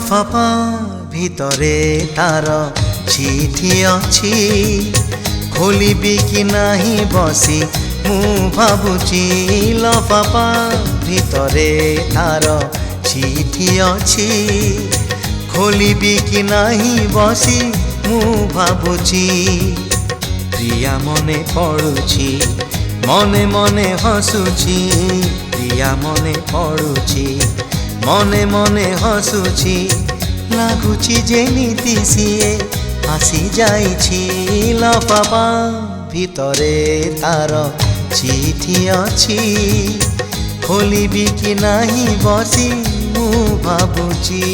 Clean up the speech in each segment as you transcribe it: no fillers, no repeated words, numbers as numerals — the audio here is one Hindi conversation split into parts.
লফাফা ভিতরে তার চিঠি অছি খোলিবি কি নাহি বসি মু ভাবুছি লফাফা ভিতরে তার চিঠি অছি খোলিবি কি নাহি বসি মু ভাবুছি প্রিয়া মনে পড়ুছি মনে মনে হসুছি প্রিয়া মনে পড়ুছি মনে মনে হসুছি লাগুছি যেমিতি সিଏ আসি যাইছি লফাফা ভিতরে তার চিঠি অছি খোলিবি কি নাহি বসি মু ভাবুছি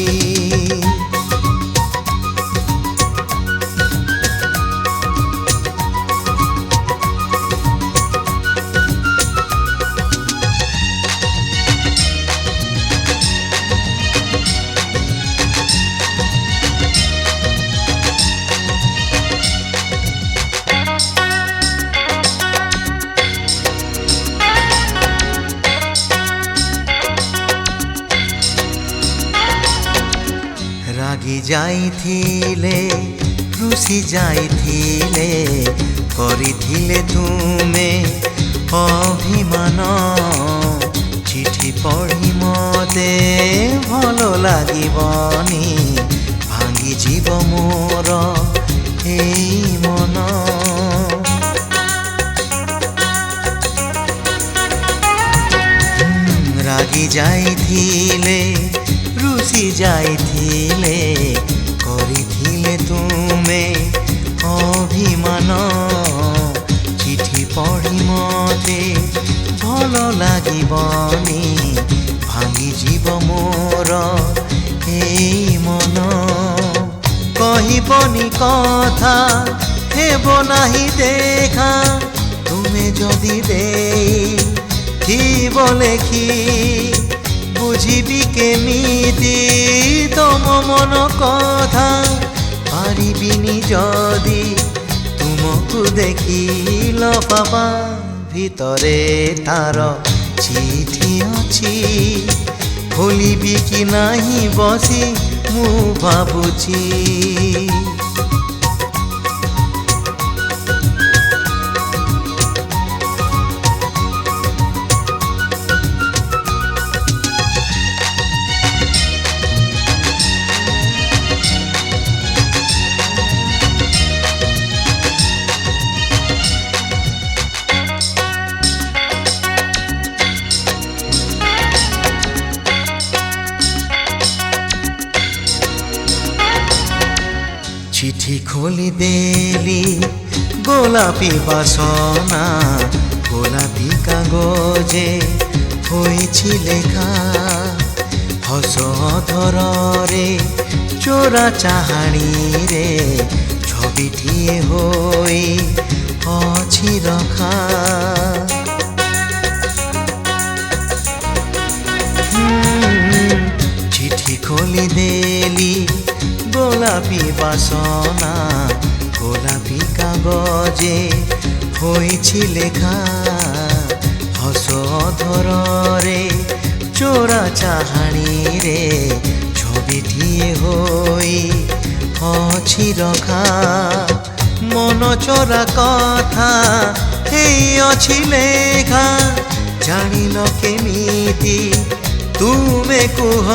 রাগি যাইথিলে রুষি যাইথিলে করিথিলে তুমে অভিমান চিঠি পড়ি মতে ভাল লাগিবনি ভাঙ্গি যাব মোর এই মন রাগি যাইথিলে রুষি যাইথিলে করিথিলে তুমে অভিমান চিঠি পড়ি মতে ভাল লাগিবনি ভাঙ্গি যাব মোর এই মন কহিবনি কথা হেব নাহি দেখা তুমে যদি দেই থিব লেখি বুঝিবি কেমিতি তম মন কথা পারিবিনি যদি তুমকু দেখি লফাফা ভিতরে তার চিঠি অছি খোলিবি কি নাহি বসি মু ভাবুছি চিঠি খোলি দেলি গোলাপি বাসনা গোলাপি কাগজে হয়েছি লেখা হস ধরে চোরা চাহাণীরে ছবিটিয়ে হই অছি রখা চিঠি খোলি দেলি গোলাপি বাসনা গোলাপি কাগজে হয়েছি লেখা হস ধরে চোরা চাহাণীরে ছবিটিয়ে হই অছি রখা মন চোরা কথা এই অছি লেখা জানিল কেমিতি তুমে কুহ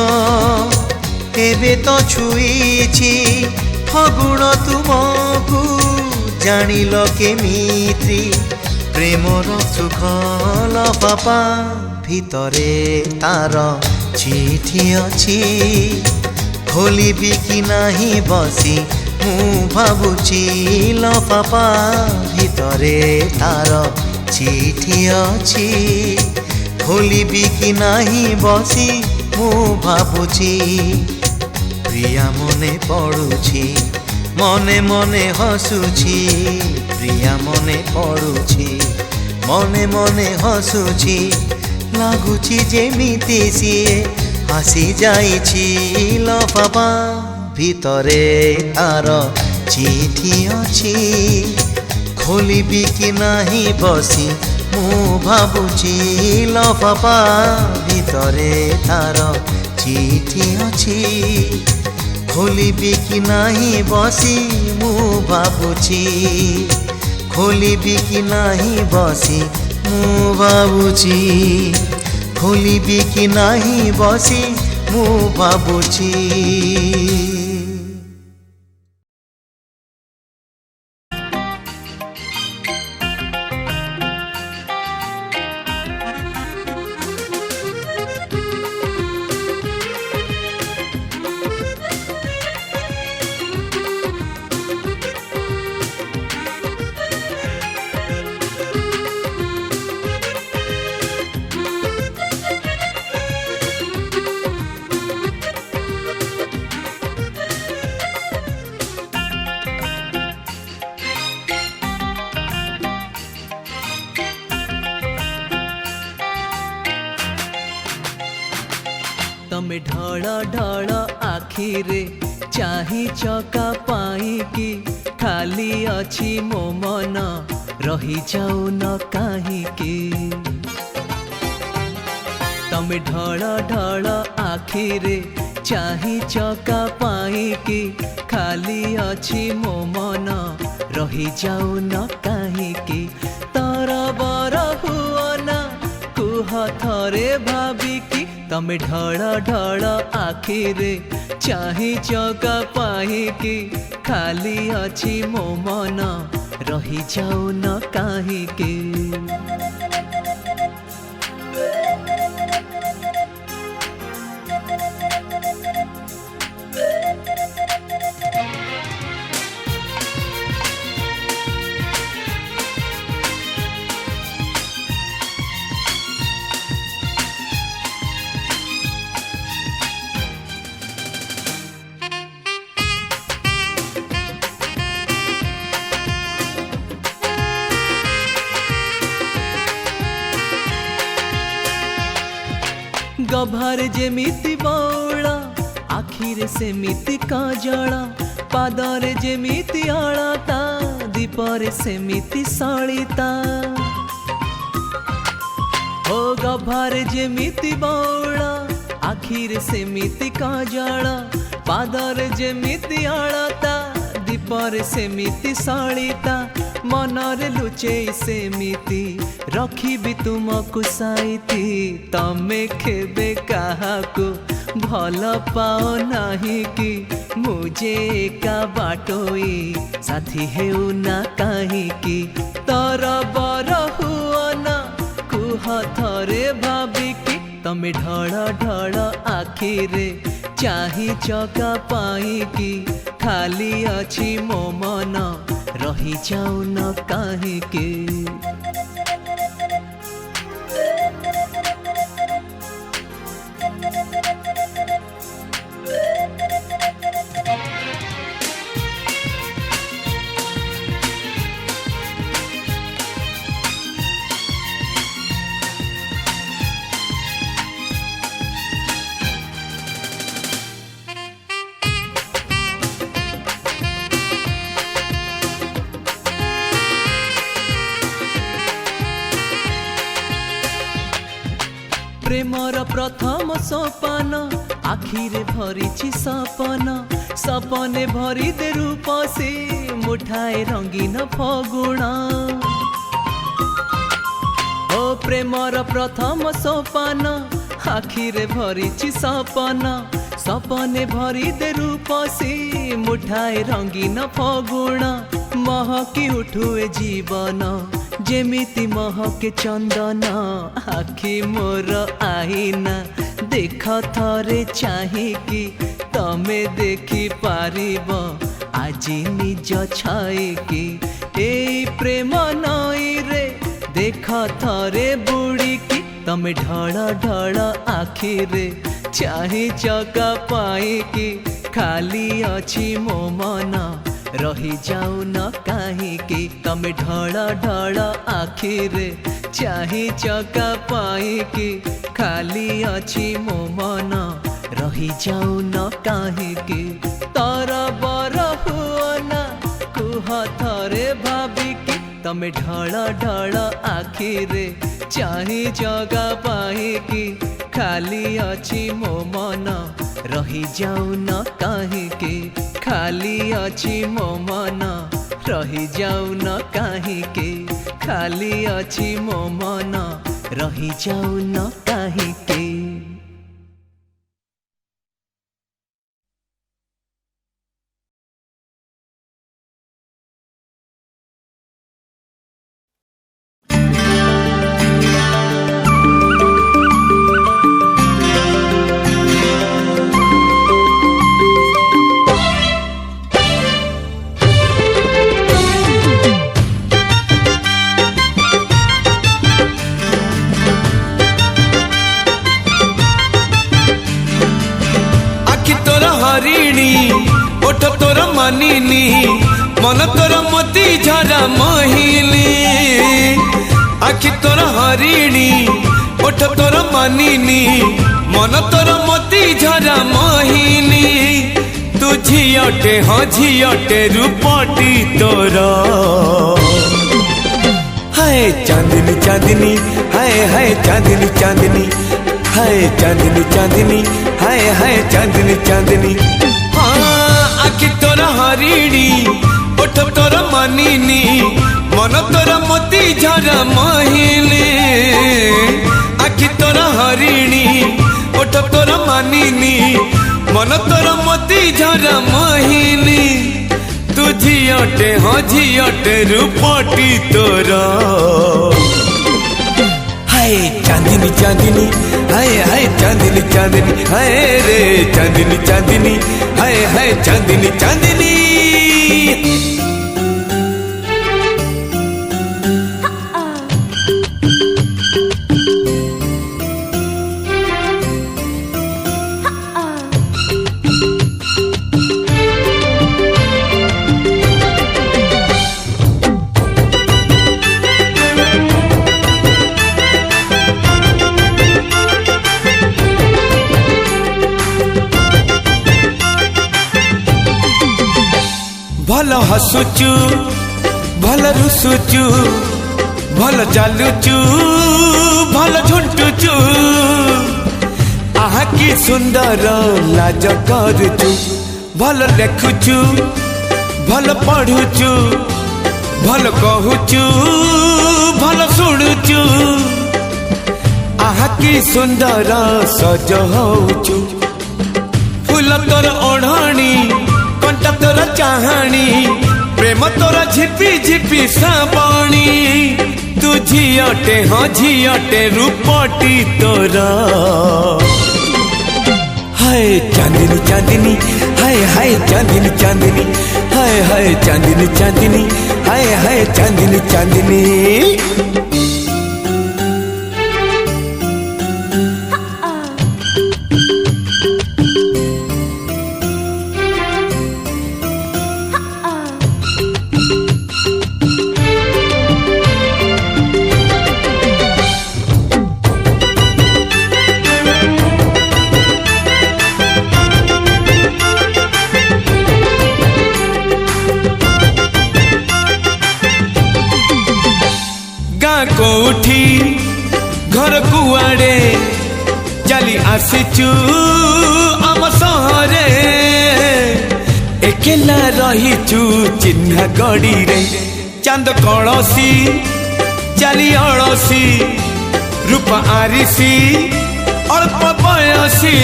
এবে তো ছুঁইছি ফগুণ তুমকু জানিল কেমিতি প্রেমর সুখ লফাফা ভিতরে তার চিঠি অছি খোলিবি কি নাহি বসি মু ভাবুছি লফাফা ভিতরে তার চিঠি অছি খোলিবি কি নাহি বসি মু ভাবুছি প্রিয়া মনে পড়ুছি মনে মনে হসুছি প্রিয়া মনে পড়ুছি মনে মনে হসুছি লাগুছি যেমিতি সিଏ আসি যাইছি লফাফা ভিতরে তার চিঠি অছি খোলিবি কি নাহি বসি মু ভাবুছি লফাফা ভিতরে তার চিঠি অছি खोलिबी कि नाही बसी मु भाबुची खोलिबी कि नाही बसी मु भाबुची खोलिबी कि नाही बसी मु भाबुची। तमे ढळ ढळ आखिरे चाही चका पाई कि खाली अछि मो मन रही जाऊ न काहीकि तमे ढळ ढळ आखिरे चाही चका पाई कि खाली अछि मो मन रही जाऊ न काहीकि तरबर हुओ न कुह थरे भाबिकी तमे ढळ ढळ आखिरे चाही चका पाईकि खाली अछि मो मन रही जाऊ न काहीकि। गभार जेमिति बौला आखिरे सेमिति काजला पादरे जेमिति आळता दीपरे सेमिति सळिता ओ गभार जेमिति बौला आखिरे सेमिति काजला पादरे जेमिति आळता दीपरे सेमिति सळिता मनरे लुचेई सेमिति रखिबी तुमको साइति तमे खेबे काहाको भल पाओ नाही कि मुझे एका बाटोई साथी हेउ ना काहीकि तरबर हुओ न कुह थरे भाबिकी तमे ढळ ढळ आखिरे चाही चका पाईकि खाली अछि मो मन रही जाऊ न काहीकि। प्रेमर प्रथम सोपान आखिरे भरिछि सपन सपने भरि दे रूप से मुठाए रंगीन फगुण ओ प्रेमर प्रथम सोपान आखिरे भरिछि सपन सपने भरि दे रूप से मुठाए रंगीन फगुण महकी उठुए जीवन जेमिति महके चंदन आखि मोर आईना देख थरे चाहिकी तमे देखि पारिब आजी निज छाईकी ए प्रेम नई रे देख थरे बुड़ीकी तमे ढळ ढळ आखिरे चाही चका पाईकी खाली अछि मो मन रही जाऊ न काहीकि तमे ढळ ढळ आखिरे चाही चका पाईकि खाली अछि मो मन रही जाऊ न काहीकि तरबर हुओ न कुह थरे भाबिकी तमे ढळ ढळ आखिरे चाही जगा पाईकि खाली अछि मो मन रही जाऊ न काहीके खाली अछि मो मन रही जाऊ न काहीके खाली अछि मो मन रही जाऊ न काहीके। ओठ तोर मानिनी मन तोर मोती झरा मोहिनी आखि तोर हरिणी ओठ तोर मानिनी मन तोर मोती झरा मोहिनी तू झियटे हाँ झियटे रूपटी तोर हाय चांदनी चांदनी हाय हाय चांदनी चांदनी हाय चांदनी चांदनी हाय हाय चांदनी चांदनी आखि तोर हरिणी ओठ तोर मानिनी मन तोर मोती झरा मोहिनी आखि तोर हरिणी ओठ तोर मानिनी मन तोर मोती झरा मोहिनी तू झियटे हाँ झियटे रूपटी तोर हाय चांदनी चांदनी हाय हाय चांदनी चांदनी हाय रे चांदनी चांदनी हाय हाय चांदनी चांदनी। भल हसुचु भल रुसुचु भल चालुचु भल झुंटुचु आहा की सुंदर लाज करुचु भल लेखुचु भल पढ़ुचु भल कहुचु भल शुणुचु आहा की सुंदर सज होचु फूल तोर ओढ़णी कंटा तोर चाहाणी प्रेम तोर झिपी झिपी साबणी तू झियटे हाँ झियटे रूपटी तोर हाय चांदनी चांदनी हाय हाय चांदनी चांदनी हाय हाय चांदनी चांदनी हाय हाय चांदनी चांदनी। कोठी घर कुआड़े चली आसीचु आम सहरे एकेला रहीचु चिन्हा गड़ी रे चांद कलसी चली अड़सी रूप आरिसी अल्प बयसी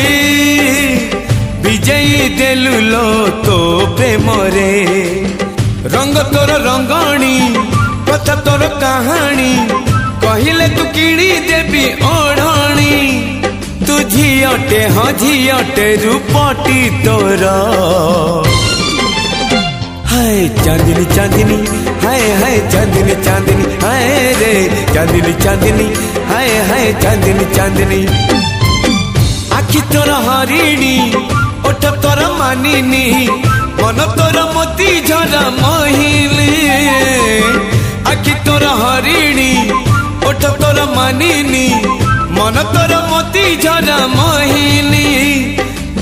विजयी देलु लो तो प्रेम रे रंग तोर रंगणी कथा तोर कहानी कहले तू किणी देवी ओढ़णी तू झियटे हाँ झियटे रूपटी तोर हाय चांदनी चांदनी हाय हाय चांदनी चांदनी हाय रे चांदनी चांदनी हाय हाय चांदनी चांदनी। आखि तोर हरिणी ओठ तोर मानिनी मन तोर मोती झरा मोहिनी आखि तोर हरिणी ओठ तोर मानिनी मन तोर मोती झरा मोहिनी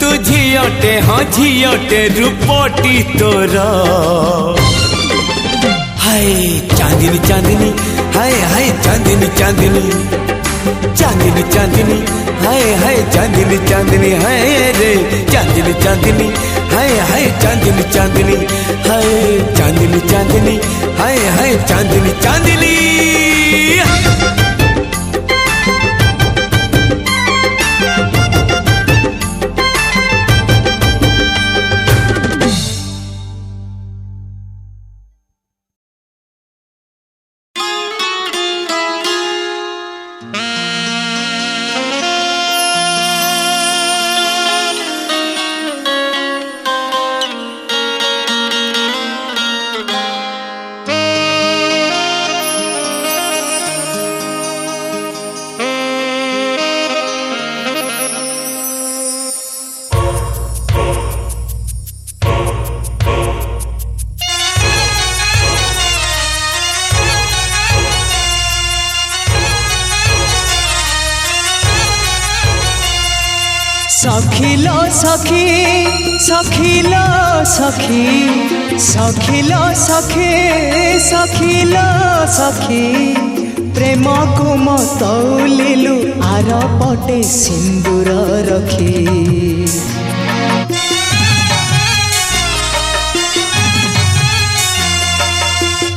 तू झियटे हाँ झियटे रूपटी तोर हाय चांदनी चांदनी हाय हाय चांदनी चांदनी चांदनी चांदनी हाय हाय चांदनी चांदनी हाय रे चांदनी चांदनी हाय हाय चांदनी चांदनी हाय चांदनी चांदनी हाय हाय चांदनी चांदनी सखिलो सखी सखिलो सखी सखिलो सखी सखिलो सखी प्रेम को मतौलिलु आर पटे सिंदूर रखी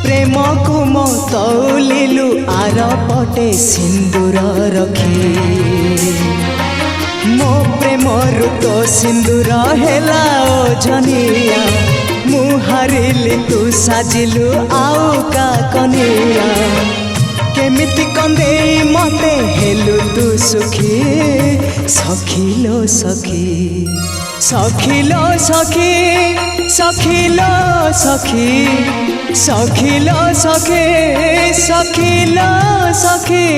प्रेम को मतौलिलु आर पटे सिंदूर रखी मो प्रेम तो सिंदूर हेला ओझनिया मु हारिली तू साजिलु आउ का कनिया केमिति कंदे मते हेलु तू सुखी सखिलो सखी सखिलो सखी सखिलो सखी सखिलो सखी सखिलो सखी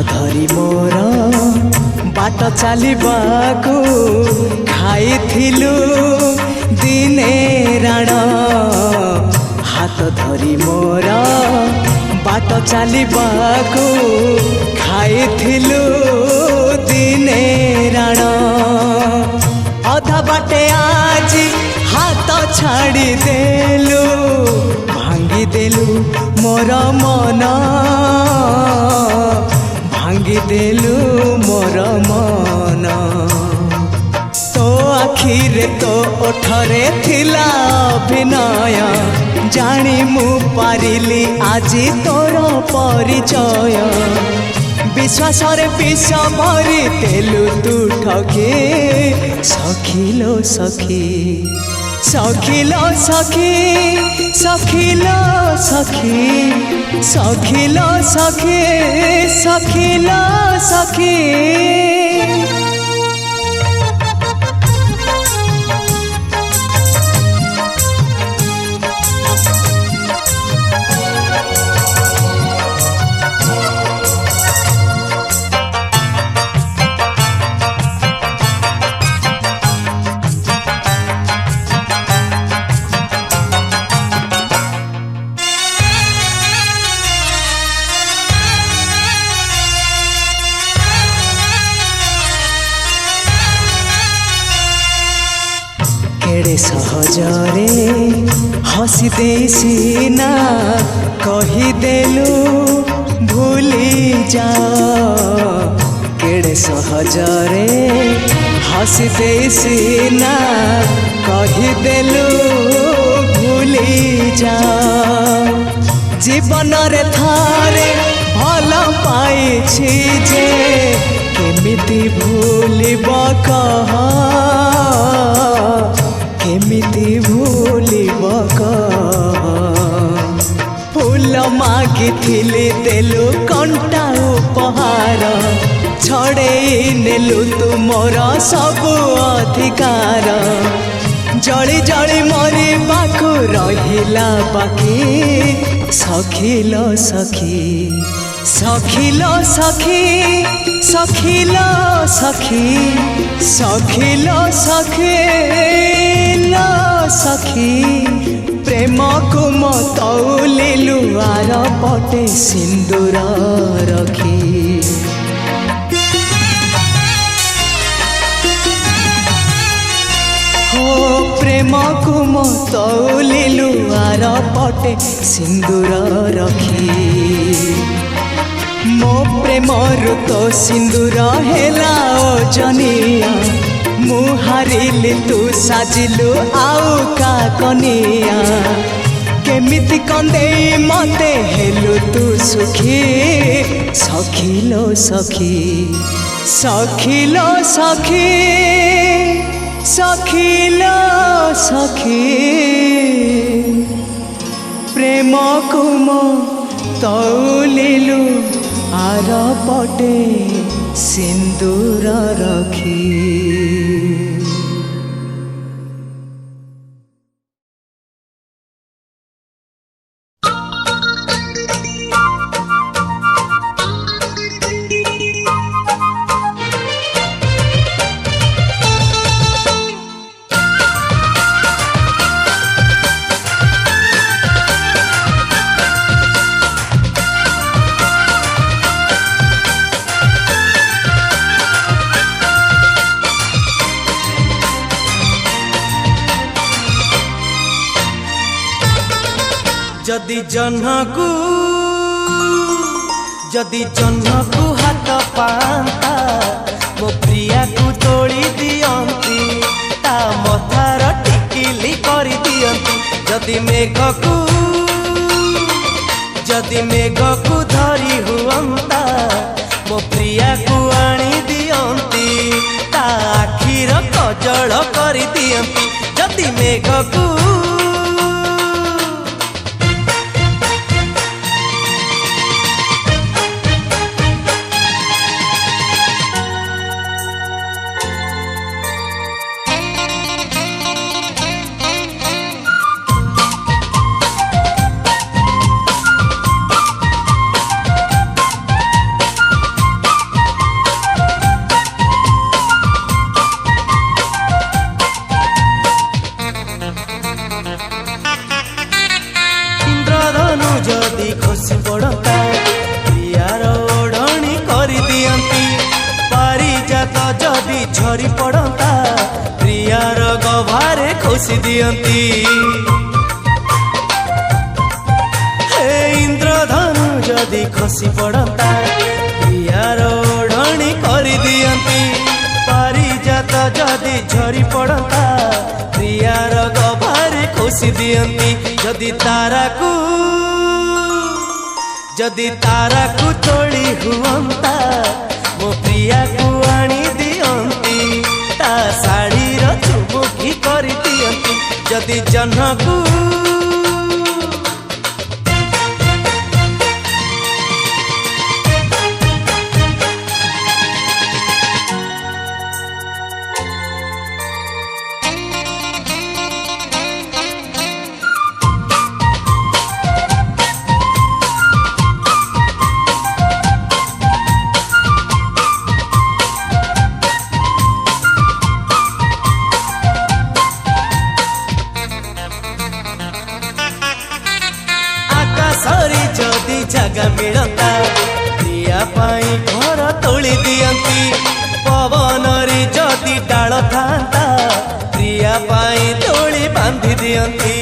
धरी मोर बाट चलवाकू खाइथिलु दिने राण हाथ धरी मोर बाट चलवाकू खाइथिलु दिने राण अधा बाटे आज हाथ छाड़ी देलु भांगी देलु मोर मन भांगी देलु मोर मन तो आखिरे तो ओठरे थिला अभिनय जानी मु पारिली आजी तोर परिचय विश्वास रे विष भरी देलु तू ठके सखिलो सखी सखिलो सखी सखिलो सखी सखिलो सखी सखिलो सखी केड़े सहजरे हसी दे सीना कही देलु भूली जा केड़े सहजरे हसी दे सीना कही देलु भूली जा जीवन रे थारे भल पाइछि जे केमिति भूलिब कह केमिति भूलिब कह फूल मागिथिली देलु कंटा उपहार छड़े नेलु तुमर सबु अधिकार जली जली मरी पाखु रहिला बाकी सखिलो सखी सखिलो सखी सखिलो सखी सखिलो सखिलो सखी प्रेम को मतौलिलु आर पटे सिंदूर रखी प्रेम को मतौलिलु आर पटे सिंदूर रखी मो प्रेम तो सिंदूर हेला ओजनिया मु हारिली तू साजिलु आउ का कनिया केमिति कंदे मते हेलु तू सुखी सखिलो सखी सखिलो सखी सखिलो सखी प्रेम को तौलिलु आर पटे सिंदूर रखी जदि जह्न को हाथ पांता मो प्रिया को तोड़ी दियंती ता मथार टिकिली करी दियंती जदि मेघ को धरी हुअंता मो प्रिया को आनी दियंती ता आखिर कजल करी दियंती जदि मेघ को जदि खसी पड़ता प्रियार ओढ़णी कर दियंती पारिजात जदि झरी पड़ता प्रियार गभारे खोसी दियंती हे इंद्रधनु जदि खसी पड़ता प्रियार ओढ़णी कर दियंती पारिजात जदि झरी पड़ता प्रियार गभारे खोसी दियंती जदि तारा को तोड़ी हुअंता मो प्रिया को आनी दियंती ता साड़ी चुमुकी करी दियंती जदि जह्न को सरी जदि जगह मिलता प्रिया पाई घर तोली दियंती पवन री जदि डाल था प्रिया पाई तोली बांधी दियंती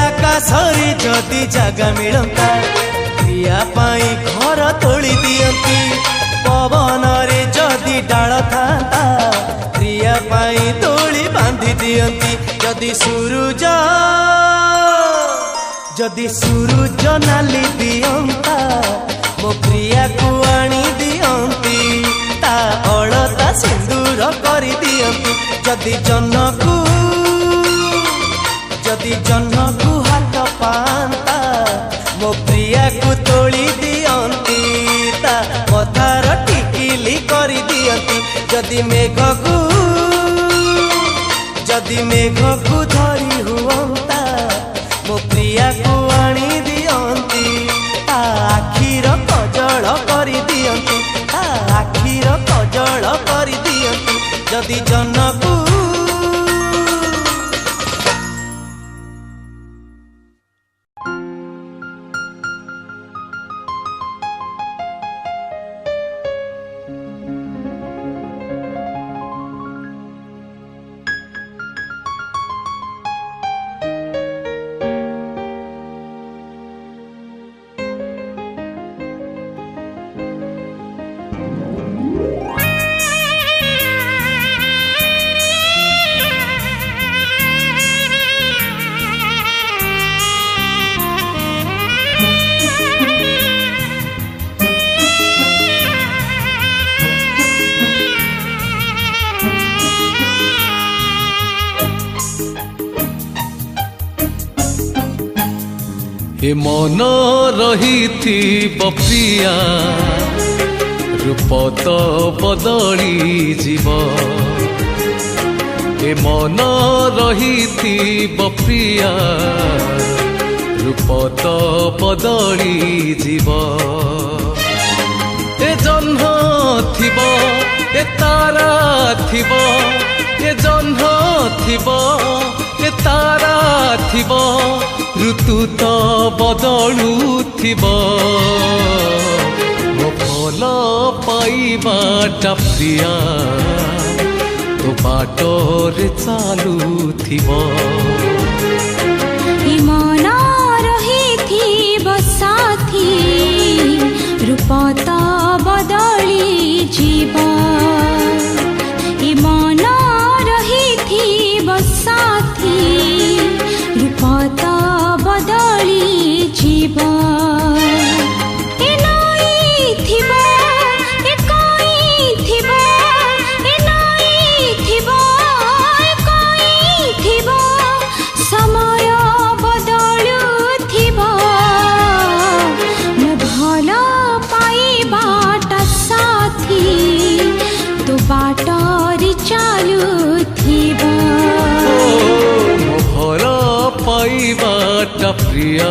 आकाशरी जदि जगह मिलता प्रिया पाई घर तोली दियंती पवन रे जदि डाल था प्रिया पाई तोली बांधी दियंती जदि सूरज नाली दियंता मो प्रिया को आनी दियंती ता अलता सिंदूर करी दियंती जदि जह्न को हाथ पांता मो प्रिया को तोड़ी दियंती ता मथार टिकिली करी दियंती जदि मेघ को धरी हुअंता मो प्रिया को आनी जदि जनकू ए मन रही थी बप्रिया रूप तो बदली जीव ए मन रही थी बप्रिया रूप तो बदली जीव ए जह्न थिब ए तारा थिब ए जह्न थिब ए तारा थिब ऋतु तो बदलुथिब मो भल पाइबाटा प्रिया तो बाटरे चालुथिब मन रहिथिब साथी रूप तो बदली जीव मन रहिथिब साथी रूप तो बदली जीव ए नई थिब ए कई थिब ए नई थिब ए कई थिब समय बदलुथिब मो भल पाइबाटा साथी तो बाटरे चालुथिब भल पाइबाटा प्रिया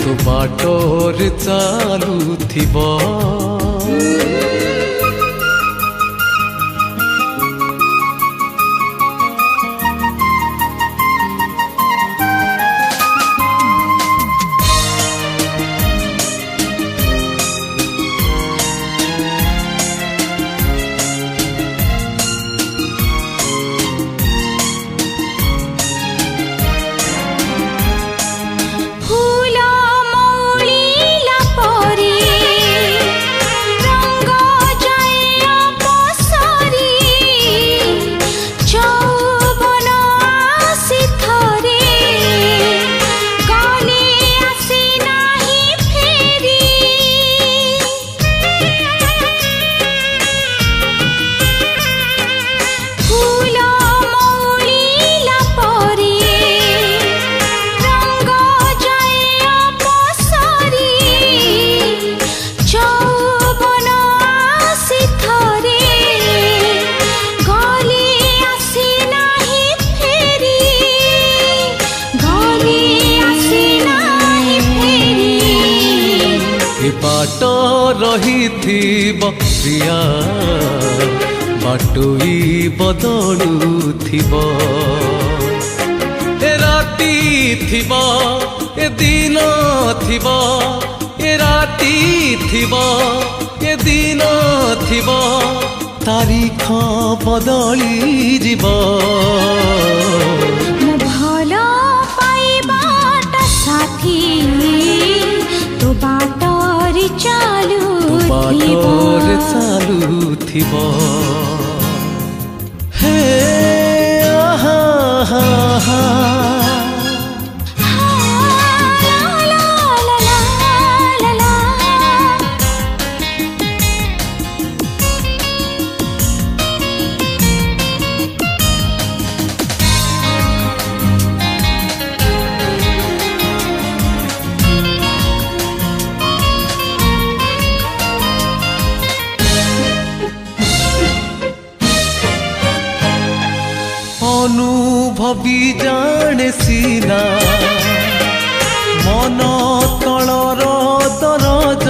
तो बाटरे चालुथिब बाट रही थी प्रिया बाटोई बदलुथिब ए राती थिब ए दिन थिब ए राती थिब ए दिन थिब तारीख बदली जीव भल पाइबाटा साथी तो बाटरे चालुथिब हे आहा हा हा अनुभवी जाने सीना मन तलर दरज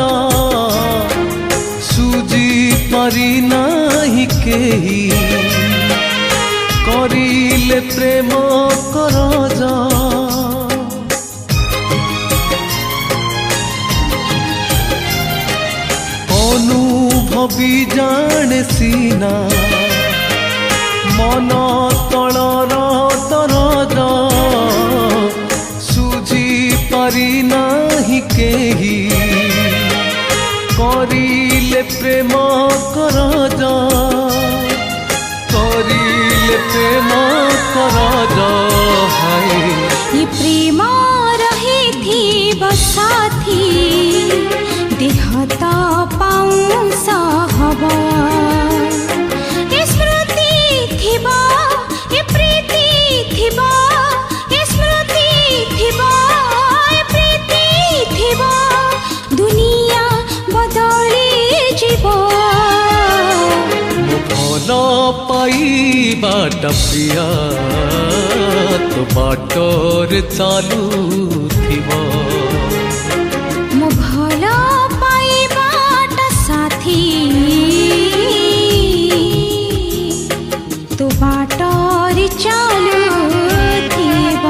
सुजी पारि नाही के केही करिले प्रेम करज अनुभवी जाने सीना मन तलर दरज सुझी पारि नाही केही करिले प्रेम करज करिले प्रेम करज हाय ये प्रेम रहे थी बसाथी देह त पाउँछ हवा ये स्मृति थिबा ये प्रीति थिबा ये स्मृति थिबा ये प्रीति थिबा दुनिया बदली जीव भल पाइबाट प्रिया तो बाटर चालुथिब मो भल पाइबाट साथी तो बाटर चालुथिब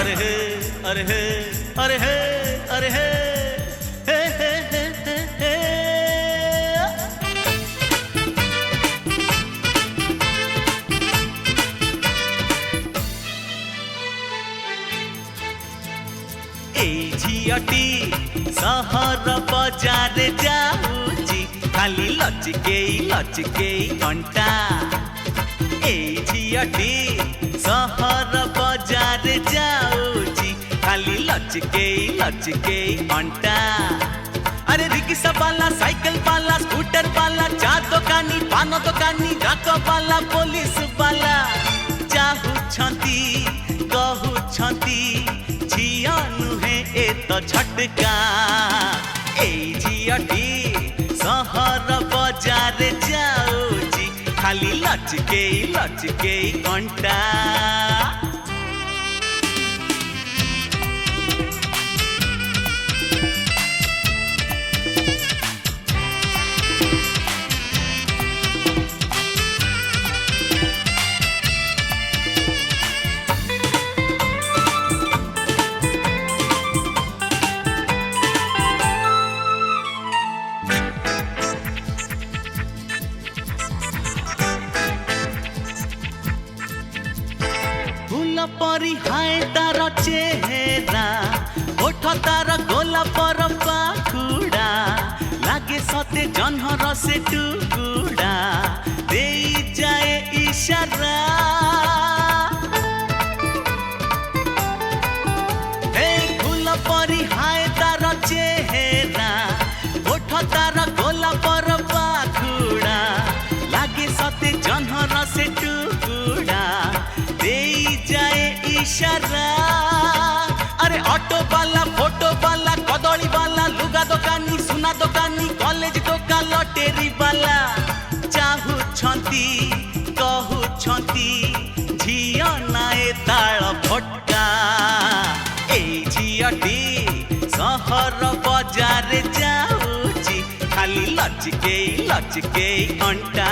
अरे हे अरे हे अरे हे अरे हे हे हे हे हे ए झियटी सहर बजार जाऊची खाली लचकेई घंटा ए झियटी सहर बजार जाऊची खाली लचकेई घंटा अरे रिक्शा वाला साइकिल वाला स्कूटर वाला चा दुकानी पान दुकानी डाक वाला पुलिस वाला चाहूछंती कहूछंती झिया नुहे ए तो झटका ए झियटी सहर बजार जाऊची खाली लचकेई घंटा परी हाय तार चेहरा ओठ तार गोलापर पाखुड़ा लागे सते जन्हर से टुकुड़ा दे जाए इशारा हे फूल परी हाय तार चेहरा ओठ तार गोलापर पाखुड़ा लागे सते जन्हर से टुकुड़ा दे जाए इशारा अरे ऑटो वाला फोटो वाला कदली वाला लुगा दुकानी सुना दुकानी कॉलेज टोका लटेरी वाला चाहूछंती कहूछंती झिया नाए ताल फटा ए झियटी सहर बजार जाऊची खाली लचकेई घंटा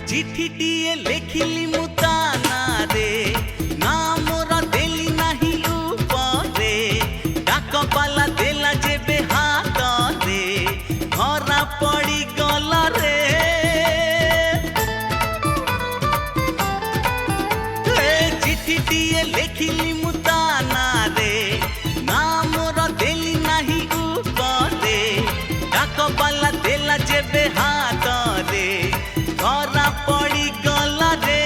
चिठीटिए लेखिली मुताना रे ना मोरा देली नाही उपरे डाक पाला देला जेबे हाथ रे घरा पड़ी गला रे हाथ रे धरा पड़ी गला रे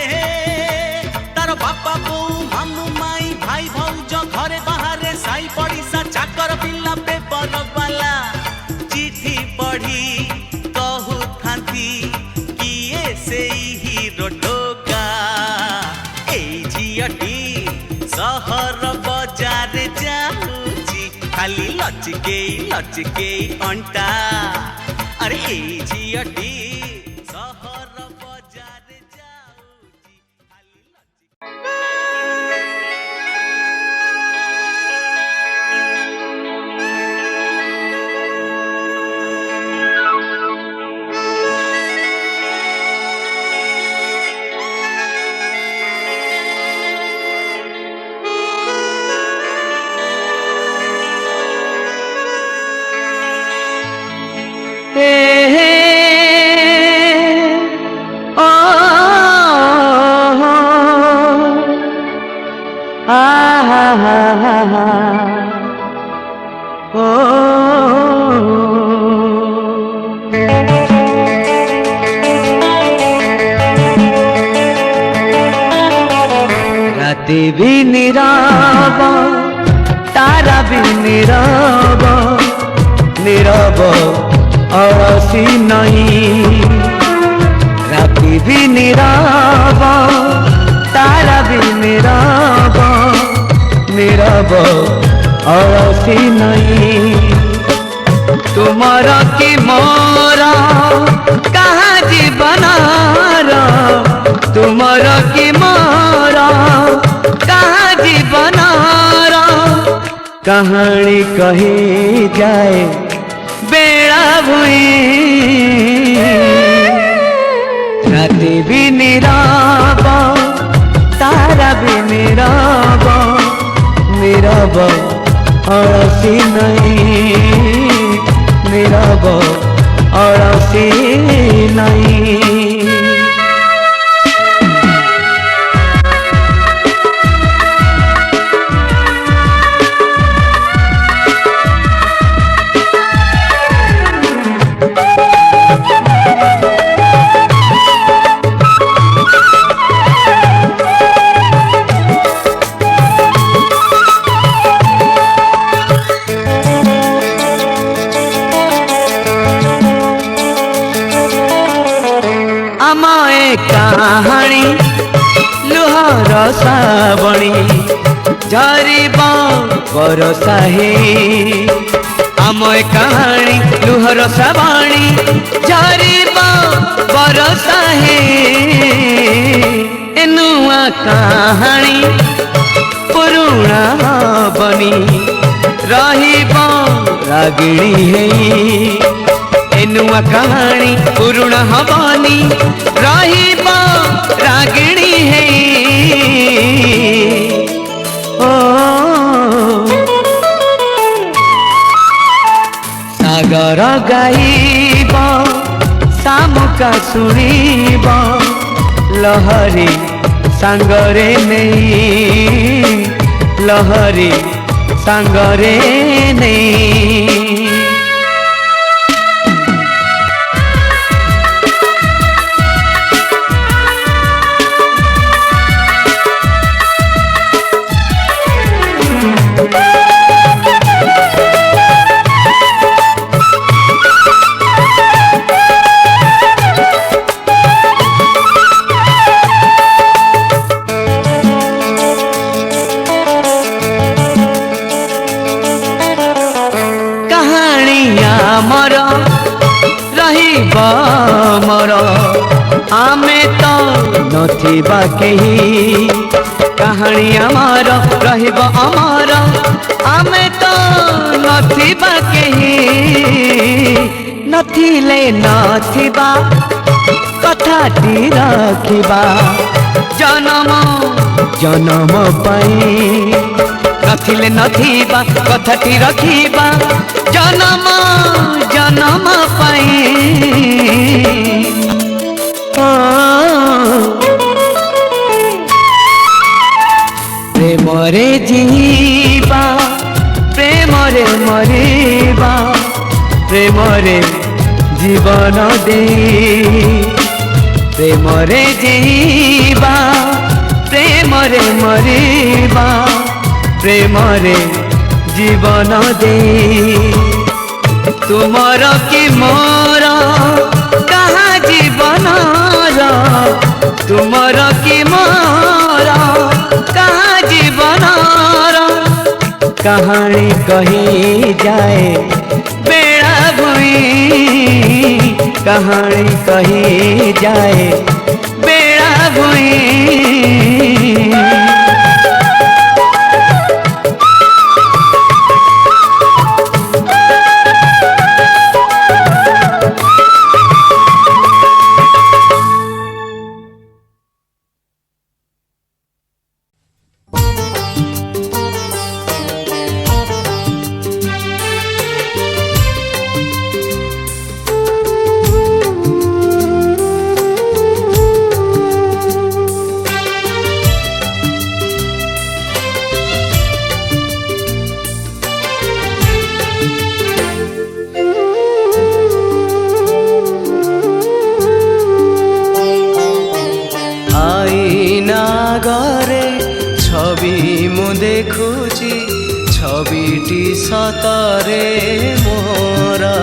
तार बापा बो मामू माई भाई भौज घरे बाहरे साई पड़िसा चाकर पिला पेपर वाला चिठी पढ़ी कहू थांती किए से हीरो टोका ए झियटी सहर बजार जाऊची खाली लचके अंटा अरे ए झियटी सहर बजार जाऊची खाली लचके राते भी नीरव तारा भी नीरव नीरव अलसी नहीं राति भी नीरव तारा भी नीरव नीरव अलसी नहीं तुमर की मोर कहाँ जीवन तुमर की मोर कहाँ जीवन कहानी कही जाए बेड़ा भुई राति भी नीरव तारा भी नीरव नीरव अलसी नहीं नीरव अलसी नहीं कहानी लुहर सावणी झरीब बरसा हे आम कहानी लुहर सावणी झरीब बरसा हे नुआ कहानी पुरुणा बनी रहिब रागिणी हे नुआ कहानी पुरुणा हबनी रहिब रागिणी है ओ सागर गाइब शामुका सुनिब लहरी सांगरे नहीं लहरी सांगरे नहीं मर रहिब मर आमे तो नथिबा केही कहानी आमर रहिब अमर आमे तो नथिबा केही नथिले नथिबा कथाटी रखिबा जन्म जन्म पाई नथिले नथिबा कथाटी रखिबा जन्म जन्म पाई प्रेमरे जीवा प्रेमरे मरिबा प्रेमरे জীবন দেই প্রেমরে জীবা প্রেমরে মরিবা প্রেমরে জীবন দেই तुमर कि मोर कहा जीवनर तुमर कि मोर कहा जीवनर कहानी कही जाए बेड़ा भुई कहानी कही जाए बेड़ा भुई देखुची छविटी सतरे मोरा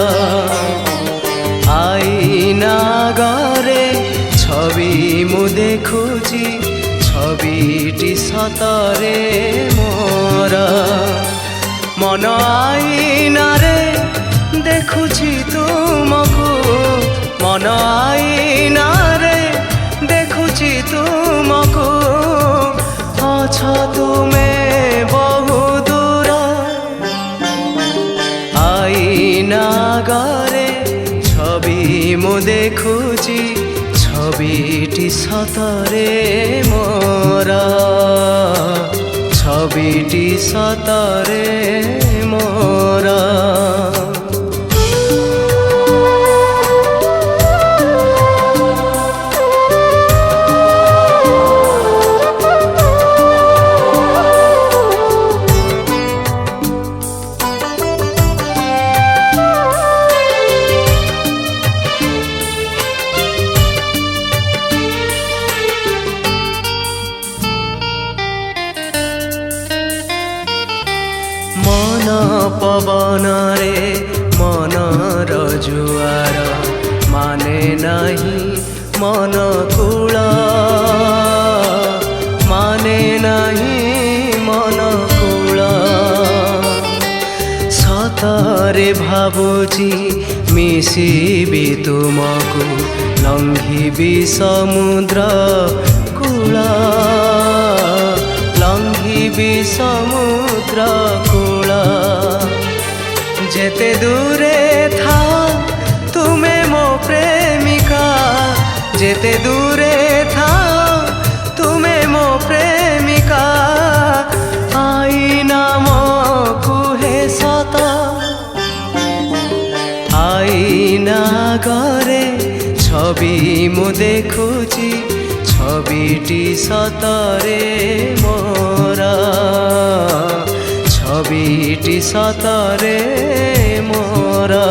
आईना गरे छवि मु देखुची छविटी सतरे मोरा मन आईना रे देखुची तुमको मन आईना रे देखुची तुमको अच्छा तुम्हें बहु दूर आईना गरे छवि मु देखुची छविटी सतरे मोरा छविटी सतरे मोरा पवन रे मन जुआर माने नहीं मन कूल माने नहीं मन कूल सतरे भावुची मिसिबी तुमको लंघिबी समुद्र कूल लंघिबी समुद्र कूल जेते दूरे था तुम्हें मो प्रेमिका जेते दूरे था तुम्हें मो प्रेमिका आईना मो कुहे सता आईना गरे छवि मु देखुची छविटी सतरे मोरा छविटी सतरे मोरा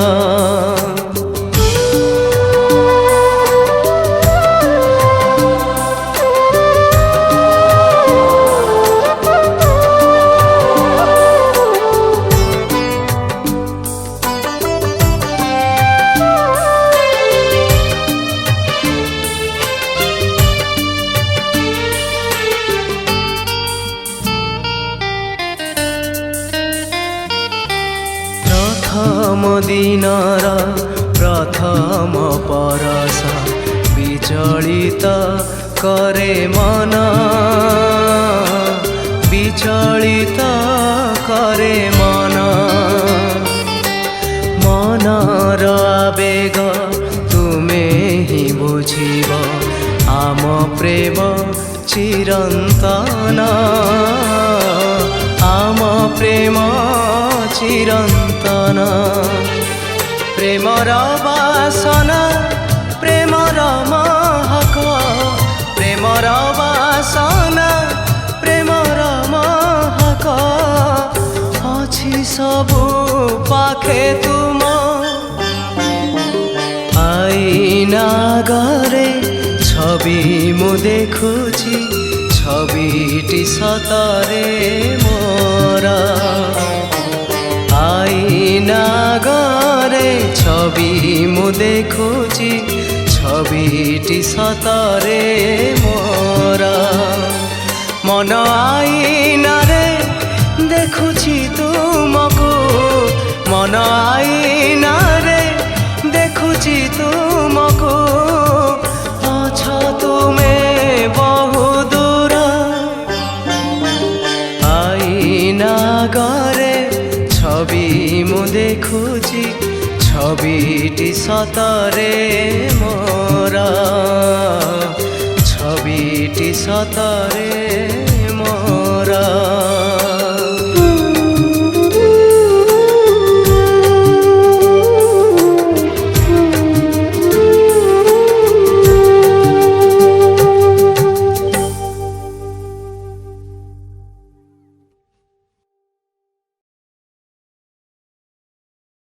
प्रथम दिनर प्रथम परस विचलित करे मन विचलित करे मन मनर आवेग तुमे ही बुझिब आम प्रेम चिरंतन आम प्रेम चिरंतन प्रेमर बासना प्रेमर महक प्रेमर बासना प्रेमर महक अछि सबु पाखे तुम আইনা ঘরে ছবি মু দেখুছি ছবিটি সতরে মোরা আইনা ঘরে ছবি মু দেখুছি ছবিটি সতরে মোরা মন আইনারে দেখুছি তুমকু মন আইনারে দেখুছি তুমকু অছ তুমে বহু দূর আইনা ঘরে ছবি মু দেখুছি ছবিটি সতরে মোরা ছবিটি সতরে মোরা